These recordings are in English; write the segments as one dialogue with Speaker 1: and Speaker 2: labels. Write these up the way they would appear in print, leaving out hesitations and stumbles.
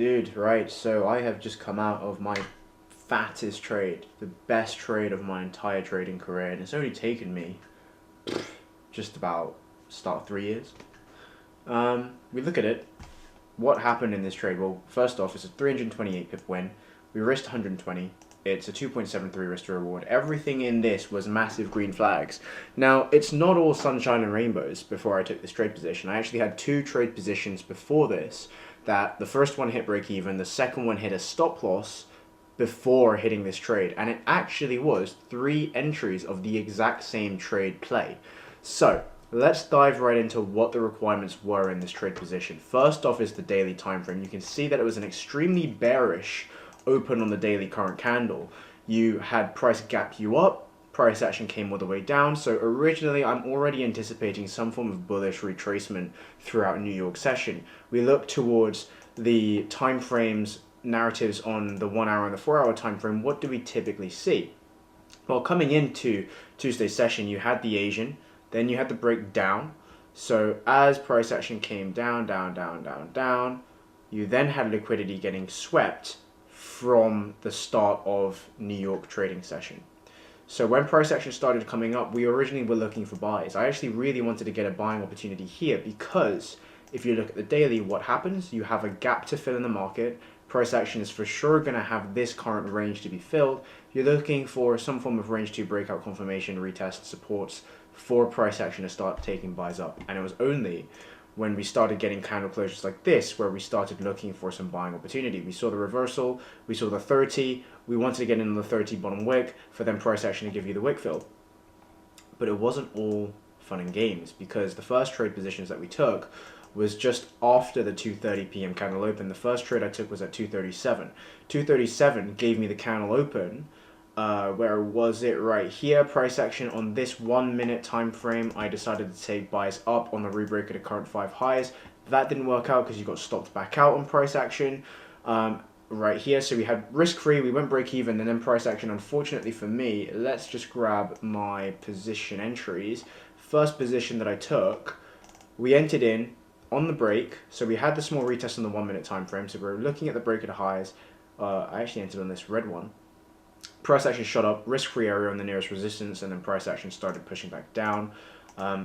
Speaker 1: Dude, right, so I have just come out of my fattest trade, the best trade of my entire trading career, and it's only taken me just about start 3 years. We look at it. What happened in this trade? Well, first off, it's a 328 pip win. We risked 120. It's a 2.73 risk to reward. Everything in this was massive green flags. Now, it's not all sunshine and rainbows before I took this trade position. I actually had two trade positions before this that the first one hit break even, the second one hit a stop loss before hitting this trade. And it actually was three entries of the exact same trade play. So, let's dive right into what the requirements were in this trade position. First off is the daily time frame. You can see that it was an extremely bearish open on the daily current candle. You had price gap you up, price action came all the way down. So originally I'm already anticipating some form of bullish retracement throughout New York session. We look towards the time frames narratives on the 1 hour and the 4 hour time frame. What do we typically see? Well, coming into Tuesday's session, you had the Asian, then you had the breakdown. So as price action came down, you then had liquidity getting swept from the start of New York trading session. So when price action started coming up, we originally were looking for buys. I actually really wanted to get a buying opportunity here because if you look at the daily, what happens? You have a gap to fill in the market. Price action is for sure going to have this current range to be filled. You're looking for some form of range 2 breakout confirmation, retest, supports for price action to start taking buys up. And it was only when we started getting candle closures like this where we started looking for some buying opportunity. We saw the reversal, we saw the 30, we wanted to get into the 30 bottom wick for then price action to give you the wick fill. But it wasn't all fun and games because the first trade positions that we took was just after the 2:30 p.m. candle open. The first trade I took was at 2:37. 2:37 gave me the candle open. Where was it? Right here, price action on this 1 minute time frame. I decided to take buys up on the rebreak of the current 5 highs. That didn't work out because you got stopped back out on price action. Right here, so we had risk free, we went break even, and then price action. Unfortunately for me, let's just grab my position entries. First position that I took, we entered in on the break, so we had the small retest on the 1 minute time frame. So we're looking at the break of the highs. I actually entered on this red one. Price action shot up, risk-free area on the nearest resistance, and then price action started pushing back down.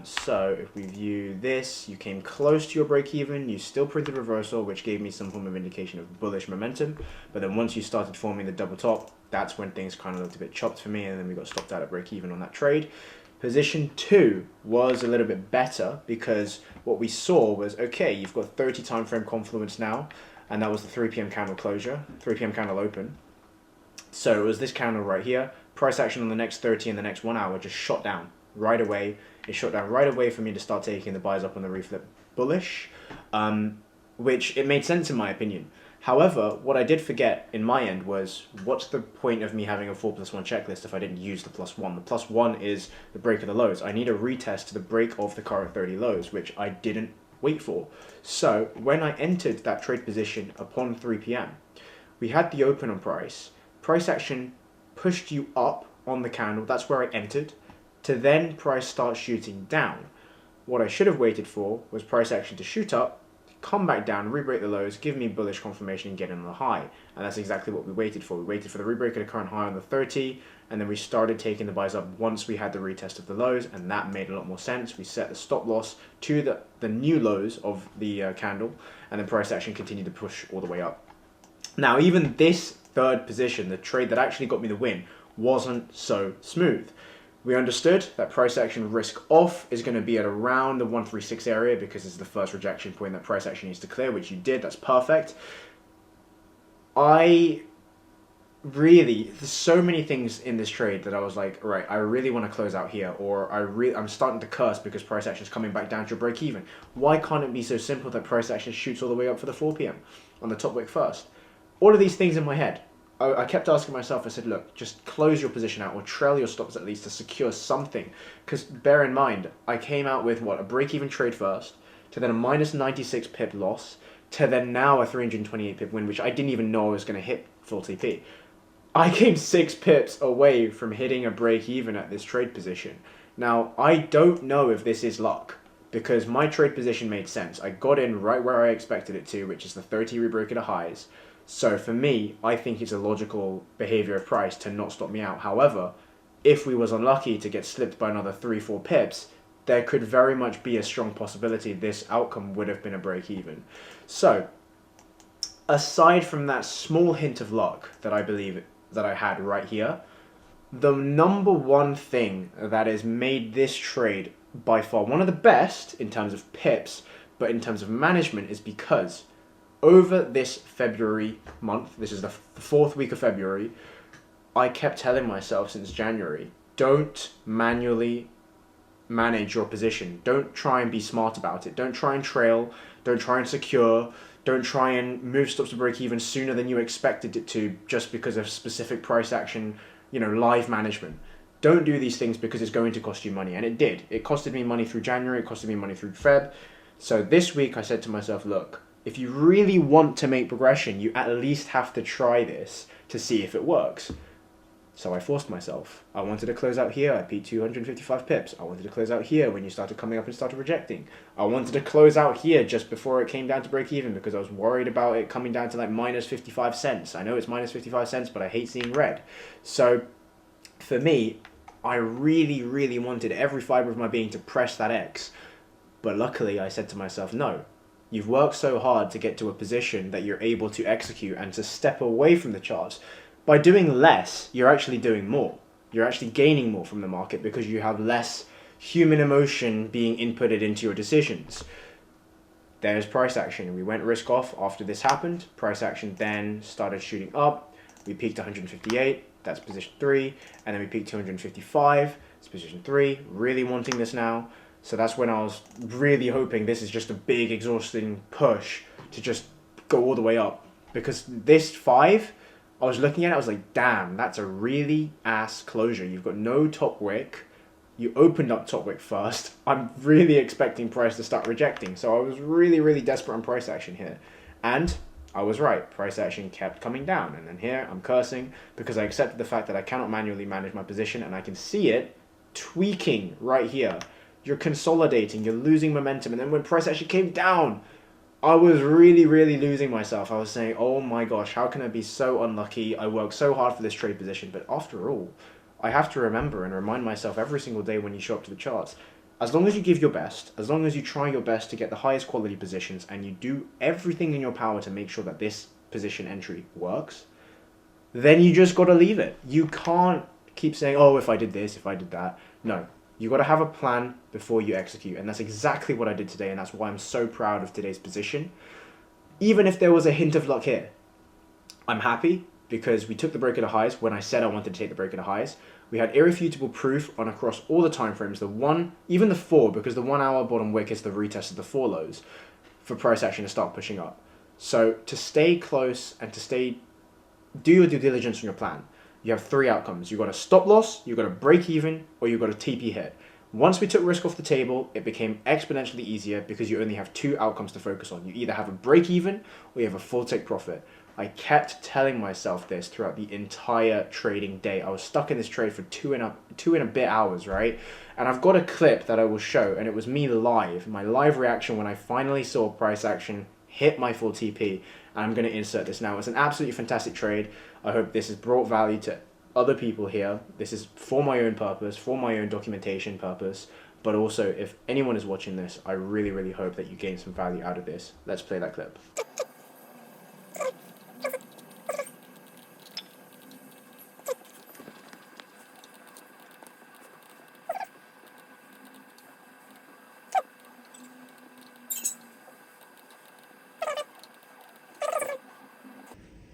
Speaker 1: So if we view this, you came close to your break-even, you still printed reversal, which gave me some form of indication of bullish momentum. But then once you started forming the double top, that's when things kind of looked a bit chopped for me, and then we got stopped out at break-even on that trade. Position 2 was a little bit better because what we saw was, okay, you've got 30 time frame confluence now, and that was the 3 p.m. candle closure, 3 p.m. candle open. So it was this candle right here. Price action on the next 30 and the next 1 hour just shot down right away. It shot down right away for me to start taking the buys up on the reflip bullish, which it made sense in my opinion. However, what I did forget in my end was, what's the point of me having a 4+1 checklist if I didn't use the +1? The +1 is the break of the lows. I need a retest to the break of the current 30 lows, which I didn't wait for. So when I entered that trade position upon 3 p.m., we had the open on price. Price action pushed you up on the candle, that's where I entered, to then price start shooting down. What I should have waited for was price action to shoot up, come back down, rebreak the lows, give me bullish confirmation and get in on the high. And that's exactly what we waited for. We waited for the rebreak of the current high on the 30, and then we started taking the buys up once we had the retest of the lows, and that made a lot more sense. We set the stop loss to the new lows of the candle, and then price action continued to push all the way up. Now, even this third position, the trade that actually got me the win, wasn't so smooth. We understood that price action risk off is going to be at around the 136 area because it's the first rejection point that price action needs to clear, which you did. That's perfect. There's so many things in this trade that I was like, right, I really want to close out here, or I'm starting to curse because price action is coming back down to a break even. Why can't it be so simple that price action shoots all the way up for the 4 p.m. on the top wick first? All of these things in my head. I kept asking myself, I said, look, just close your position out or trail your stops at least to secure something. Because bear in mind, I came out with, a break-even trade first, to then a minus 96 pip loss, to then now a 328 pip win, which I didn't even know I was going to hit full TP. I came 6 pips away from hitting a break-even at this trade position. Now, I don't know if this is luck, because my trade position made sense. I got in right where I expected it to, which is the 30 rebreak at a highs. So for me, I think it's a logical behavior of price to not stop me out. However, if we was unlucky to get slipped by another 3-4 pips, there could very much be a strong possibility this outcome would have been a break even. So, aside from that small hint of luck that I believe that I had right here, the number one thing that has made this trade by far one of the best in terms of pips, but in terms of management, is because over this February month, this is the fourth week of February, I kept telling myself since January, don't manually manage your position. Don't try and be smart about it. Don't try and trail. Don't try and secure. Don't try and move stops to break even sooner than you expected it to just because of specific price action, live management. Don't do these things because it's going to cost you money. And it did. It costed me money through January. It costed me money through Feb. So this week I said to myself, look, if you really want to make progression, you at least have to try this to see if it works. So I forced myself. I wanted to close out here. I peaked 255 pips. I wanted to close out here when you started coming up and started rejecting. I wanted to close out here just before it came down to break even because I was worried about it coming down to like minus 55 cents. I know it's minus 55 cents, but I hate seeing red. So for me, I really, really wanted every fiber of my being to press that X. But luckily, I said to myself, no. You've worked so hard to get to a position that you're able to execute and to step away from the charts. By doing less, you're actually doing more. You're actually gaining more from the market because you have less human emotion being inputted into your decisions. There's price action. We went risk off after this happened. Price action then started shooting up. We peaked 158. That's position 3. And then we peaked 255. It's position 3. Really wanting this now. So that's when I was really hoping this is just a big, exhausting push to just go all the way up. Because this 5... I was looking at it, I was like, damn, that's a really ass closure. You've got no top wick. You opened up top wick first. I'm really expecting price to start rejecting. So I was really, really desperate on price action here. And I was right. Price action kept coming down. And then here, I'm cursing because I accepted the fact that I cannot manually manage my position. And I can see it tweaking right here. You're consolidating. You're losing momentum. And then when price action came down, I was really, really losing myself. I was saying, oh my gosh, how can I be so unlucky? I worked so hard for this trade position. But after all, I have to remember and remind myself every single day when you show up to the charts, as long as you give your best, as long as you try your best to get the highest quality positions and you do everything in your power to make sure that this position entry works, then you just got to leave it. You can't keep saying, oh, if I did this, if I did that. No. You got to have a plan before you execute, and that's exactly what I did today, and that's why I'm so proud of today's position. Even if there was a hint of luck here, I'm happy because we took the break of the highs when I said I wanted to take the break of the highs. We had irrefutable proof on across all the time frames, the 1, even the 4, because the 1 hour bottom wick is the retest of the 4 lows for price action to start pushing up. So to stay close and to do your due diligence on your plan. You have 3 outcomes. You've got a stop loss, you've got a break even, or you've got a TP hit. Once we took risk off the table, it became exponentially easier because you only have 2 outcomes to focus on. You either have a break even or you have a full take profit. I kept telling myself this throughout the entire trading day. I was stuck in this trade for two and a bit hours, right? And I've got a clip that I will show, and it was me live, my live reaction when I finally saw price action hit my full TP. And I'm going to insert this now. It's an absolutely fantastic trade. I hope this has brought value to other people here. This is for my own purpose, for my own documentation purpose. But also, if anyone is watching this, I really, really hope that you gain some value out of this. Let's play that clip.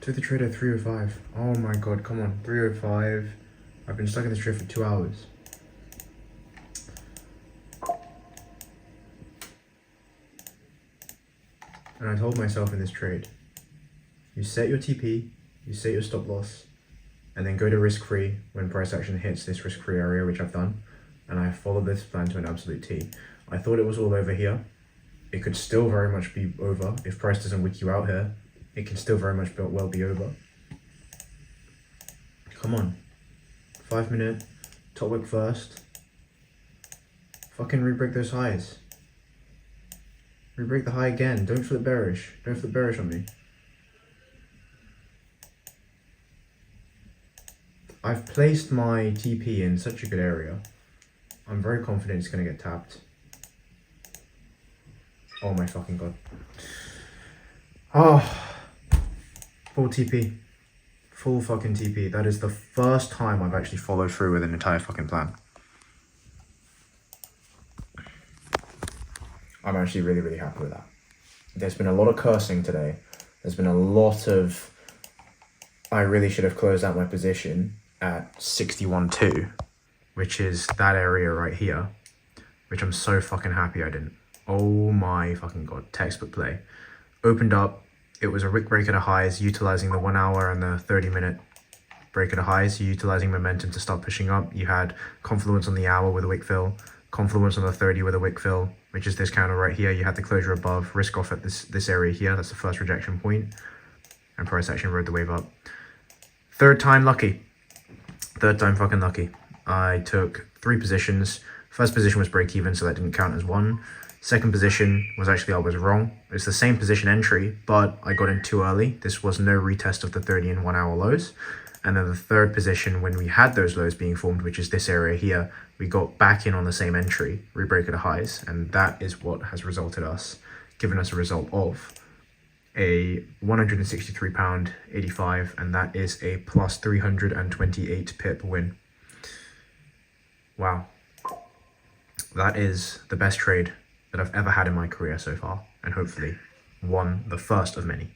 Speaker 1: Took the trade at 305. Oh my god, come on. 305. I've been stuck in this trade for 2 hours. And I told myself in this trade, you set your TP, you set your stop loss, and then go to risk-free when price action hits this risk-free area, which I've done. And I followed this plan to an absolute T. I thought it was all over here. It could still very much be over if price doesn't wick you out here. It can still very much well be over. Come on. 5 minute, top wick first. Fucking re-break those highs. Re-break the high again. Don't flip bearish. Don't flip bearish on me. I've placed my TP in such a good area. I'm very confident it's going to get tapped. Oh my fucking god. Oh. Full TP. Full fucking TP. That is the first time I've actually followed through with an entire fucking plan. I'm actually really, really happy with that. There's been a lot of cursing today. There's been a lot of... I really should have closed out my position at 61.2, which is that area right here, which I'm so fucking happy I didn't. Oh my fucking god. Textbook play. Opened up. It was a wick break at a highs, utilizing the 1 hour and the 30-minute break at a highs, utilizing momentum to start pushing up. You had confluence on the hour with a wick fill, confluence on the 30 with a wick fill, which is this candle right here. You had the closure above, risk off at this area here. That's the first rejection point, and price action rode the wave up. Third time lucky. Third time fucking lucky. I took 3 positions. First position was break even, so that didn't count as one. Second position was actually I was wrong. It's the same position entry, but I got in too early. This was no retest of the 30 and 1 hour lows. And then the third position, when we had those lows being formed, which is this area here, we got back in on the same entry, rebreak at a highs, and that is what has given us a result of a £163.85, and that is a plus 328 pip win. Wow. That is the best trade that I've ever had in my career so far, and hopefully the first of many.